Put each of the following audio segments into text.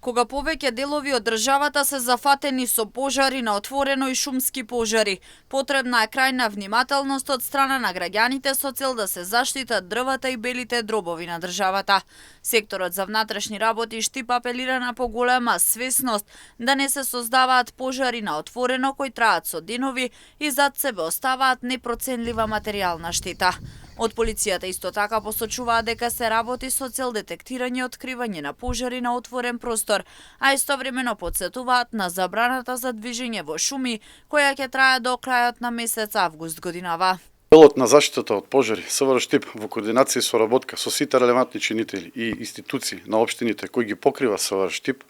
Кога повеќе делови од државата се зафатени со пожари на отворено и шумски пожари, потребна е крајна внимателност од страна на граѓаните со цел да се заштитат дрвата и белите дробови на државата. Секторот за внатрешни работи Штип апелира на поголема свесност да не се создаваат пожари на отворено кои траат со денови и зад себе оставаат непроценлива материјална штета. Од полицијата исто така посочуваат дека се работи со цел детектирање и откривање на пожари на отворен простор, а истовремено потсетуваат на забраната за движење во шуми, која ќе трае до крајот на месец август годинава. Делот на заштитата од пожари СВР Штип во координација и соработка со сите релевантни чинители и институции на општините кои ги покрива СВР Штип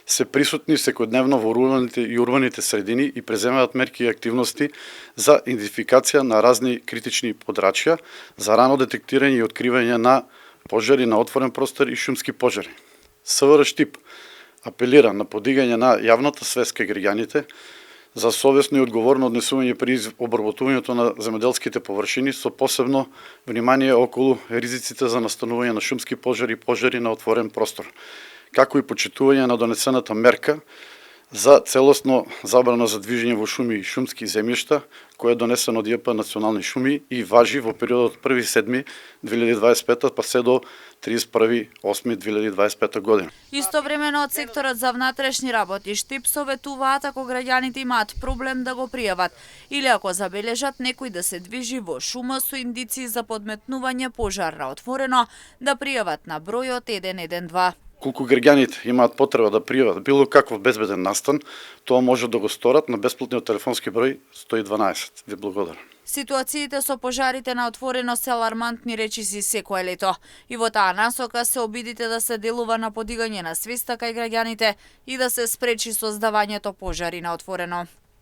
се присутни секојдневно во руралните и урбаните средини и преземаат мерки и активности за идентификација на разни критични подрачја, за рано детектирање и откривање на пожари на отворен простор и шумски пожари. СВР Штип апелира на подигање на јавната свест кај граѓаните за совесно и одговорно однесување при обработувањето на земјоделските површини со посебно внимание околу ризиците за настанување на шумски пожари и пожари на отворен простор, како и почитување на донесената мерка за целосно забрана за движење во шуми и шумски земјишта, која е донесена од ЈП Национални шуми и важи во периодот 1.7.2025 па се до 31.8.2025 година. Истовремено од секторот за внатрешни работи Штип советуваат ако граѓаните имаат проблем да го пријават или ако забележат некој да се движи во шума со индиции за подметнување пожар на отворено, да пријават на бројот 112. Колку граѓаните имаат потреба да пријават било каков безбеден настан, тоа може да го сторат на бесплатниот телефонски број 112. Ви благодарам. Ситуациите со пожарите на отворено се алармантни речиси секое лето. И во таа насока се обидите да се делува на подигање на свеста кај граѓаните и да се спречи создавањето пожари на отворено.